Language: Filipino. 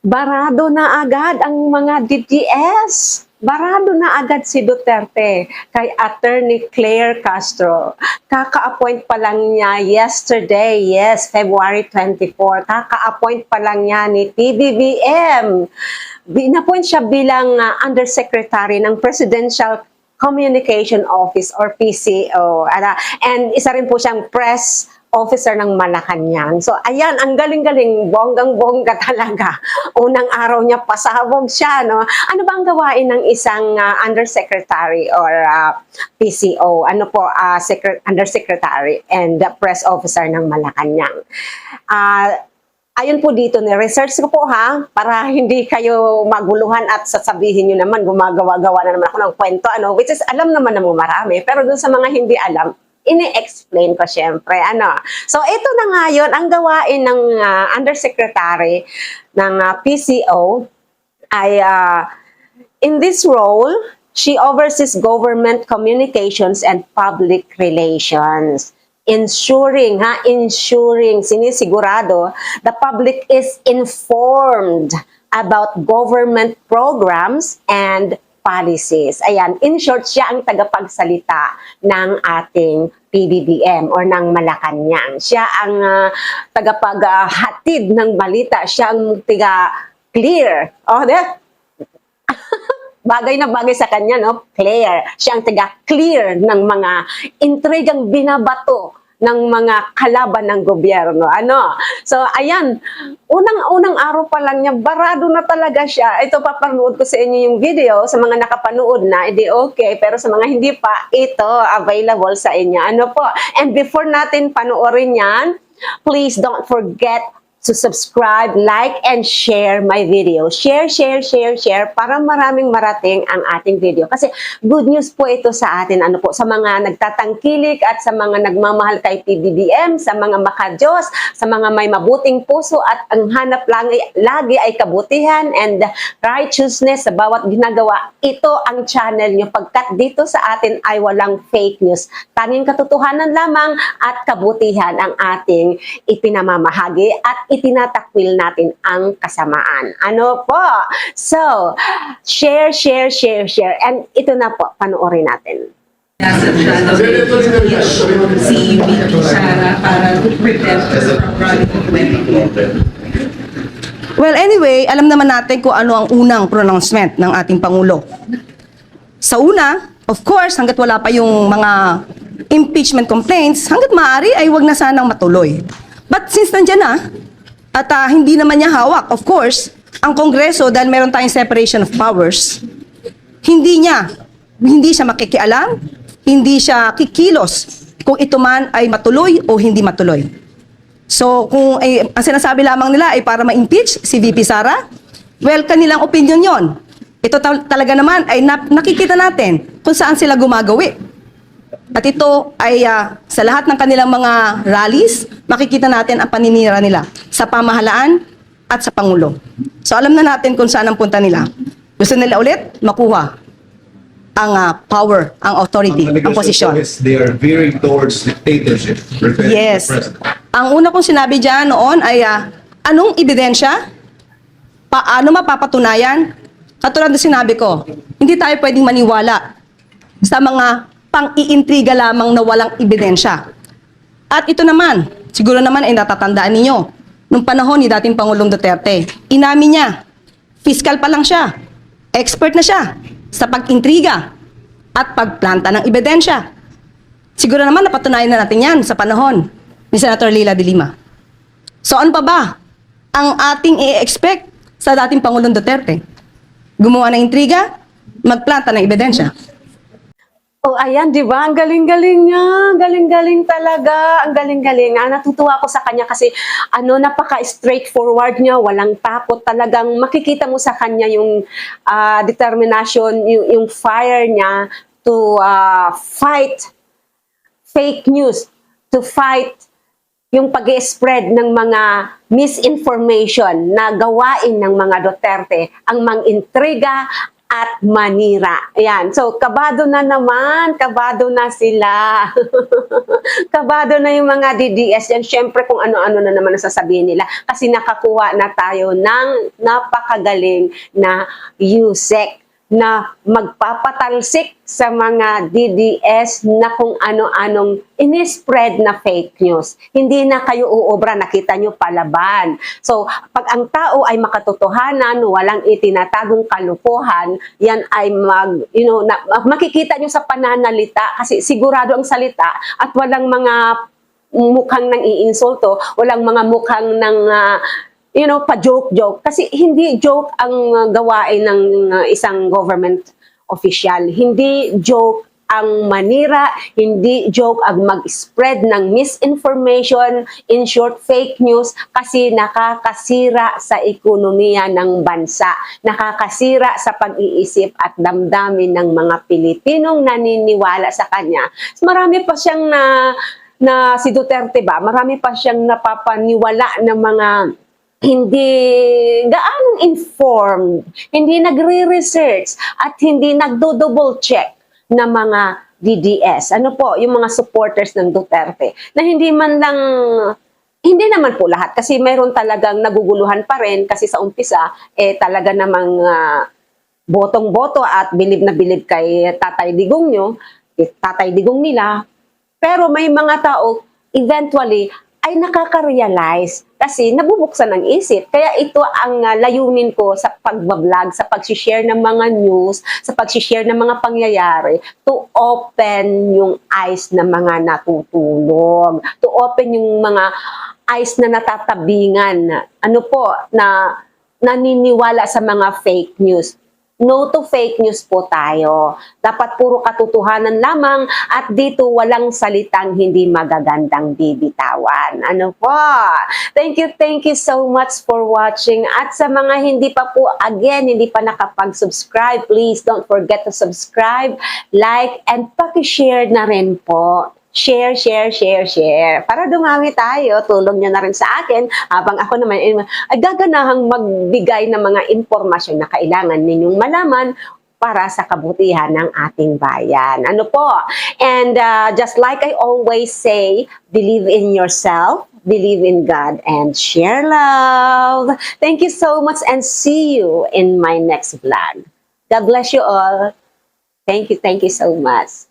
barado na agad ang mga DDS. Barado na agad si Duterte kay Attorney Claire Castro. Kaka-appoint pa lang niya yesterday, yes, February 24. Kaka-appoint pa lang niya ni PBBM. Inappoint siya bilang Undersecretary ng Presidential Communication Office or PCO. And isa rin po siyang press officer ng Malacanang. So, ayan, ang galing-galing, bonggang-bongga talaga. Unang araw niya, pasabog siya, no? Ano ba ang gawain ng isang undersecretary or PCO? Ano po, undersecretary and press officer ng Malacanang? Ayon po dito, ni-research ko po para hindi kayo maguluhan at sasabihin nyo naman, gumagawa-gawa na naman ako ng kwento, which is alam naman na marami, pero dun sa mga hindi alam, ini-explain ko syempre. So, ito na nga yun, ang gawain ng undersecretary ng PCO ay, in this role, she oversees government communications and public relations. Ensuring, sinisigurado, the public is informed about government programs and policies. Ayan, in short, siya ang tagapagsalita ng ating PBBM or ng Malacanang. Siya ang tagapaghatid ng balita. Siya ang tiga-clear. Bagay na bagay sa kanya, no? Clear. Siya ang taga-clear ng mga intrigang binabato ng mga kalaban ng gobyerno. So, ayan, unang araw pa lang niya, barado na talaga siya. Ito, papanood ko sa inyo yung video. Sa mga nakapanood na, edi okay. Pero sa mga hindi pa, ito, available sa inyo. And before natin panoorin yan, please don't forget to subscribe, like, and share my video. Share para maraming marating ang ating video. Kasi good news po ito sa atin, sa mga nagtatangkilik at sa mga nagmamahal kay PBBM, sa mga makadiyos, sa mga may mabuting puso at ang hanap lagi ay kabutihan and righteousness sa bawat ginagawa. Ito ang channel nyo pagkat dito sa atin ay walang fake news. Tanging katotohanan lamang at kabutihan ang ating ipinamamahagi at itinatakwil natin ang kasamaan. So, share. And ito na po, panoorin natin. Nasa channel si Vicky Sara para to prevent her from running away. Well, anyway, alam naman natin kung ano ang unang pronouncement ng ating Pangulo. Sa una, of course, hanggat wala pa yung mga impeachment complaints, hanggat maaari ay wag na sanang matuloy. But since nandyan na, at hindi naman niya hawak, of course, ang Kongreso, dahil meron tayong separation of powers, hindi siya makikialam, hindi siya kikilos kung ito man ay matuloy o hindi matuloy. So, kung ang sinasabi lamang nila ay para ma-impeach si VP Sara, well, kanilang opinion yon. Ito talaga naman ay nakikita natin kung saan sila gumagawi. At ito ay sa lahat ng kanilang mga rallies, makikita natin ang paninira nila sa pamahalaan at sa Pangulo. So alam na natin kung saan ang punta nila. Gusto nila ulit makuha ang power, ang authority, ang posisyon. They are veering towards dictatorship. Yes. Ang una kong sinabi dyan noon ay anong ebidensya? Paano mapapatunayan? Katulad na sinabi ko, hindi tayo pwedeng maniwala sa mga pang-iintriga lamang na walang ebidensya. At ito naman, siguro naman ay natatandaan ninyo, nung panahon ni dating Pangulong Duterte, inamin niya, fiscal pa lang siya, expert na siya sa pag-intriga at pagplanta ng ebidensya. Siguro naman napatunayan na natin yan sa panahon ni Senator Leila de Lima. So ano pa ba ang ating i-expect sa dating Pangulong Duterte? Gumawa ng intriga, magplanta ng ebidensya. Ayan, di ba? Ang galing-galing niya. Galing-galing talaga. Ang galing-galing. Natutuwa ako sa kanya kasi napaka-straightforward niya. Walang takot. Talagang makikita mo sa kanya yung determination, yung fire niya to fight fake news, to fight yung pag-spread ng mga misinformation na gawain ng mga Duterte, ang mang-intriga, at manira. Ayan. So, kabado na naman. Kabado na sila. Kabado na yung mga DDS yan. Siyempre, kung ano-ano na naman ang sasabihin nila. Kasi nakakuha na tayo ng napakagaling na USEC na magpapatalsik sa mga DDS na kung ano-anong inispread na fake news. Hindi na kayo uobra, nakita nyo palaban. So, pag ang tao ay makatotohanan, walang itinatagong kalukuhan, yan ay makikita nyo sa pananalita kasi sigurado ang salita at walang mga mukhang nang iinsulto, walang mga mukhang ng pa-joke-joke. Kasi hindi joke ang gawain ng isang government official. Hindi joke ang manira, hindi joke ang mag-spread ng misinformation, in short, fake news, kasi nakakasira sa ekonomiya ng bansa, nakakasira sa pag-iisip at damdamin ng mga Pilipinong naniniwala sa kanya. Marami pa siyang na si Duterte ba, marami pa siyang napapaniwala ng mga hindi gaanong informed, hindi nagre-research at hindi nagdo-double check na mga DDS. Ano po, yung mga supporters ng Duterte na hindi naman po lahat kasi mayroon talagang naguguluhan pa rin kasi sa umpisa talaga namang botong-boto at bilib na bilib kay Tatay Digong Tatay Digong nila. Pero may mga tao eventually ay nakaka-realize kasi nabubuksan ng isip. Kaya ito ang layunin ko sa pagbablog, sa pag-share ng mga news, sa pag-share ng mga pangyayari, to open yung eyes ng mga natutulog, to open yung mga eyes na natatabingan, na naniniwala sa mga fake news. No to fake news po tayo. Dapat puro katotohanan lamang at dito walang salitang hindi magagandang bibitawan. Ano po? Thank you so much for watching. At sa mga hindi pa nakapag-subscribe, please don't forget to subscribe, like, and paki-share na rin po. Share. Para dumami tayo, tulong nyo na rin sa akin habang ako naman ay gaganahang magbigay ng mga impormasyon na kailangan ninyong malaman para sa kabutihan ng ating bayan. Ano po? And just like I always say, believe in yourself, believe in God, and share love. Thank you so much and see you in my next vlog. God bless you all. Thank you so much.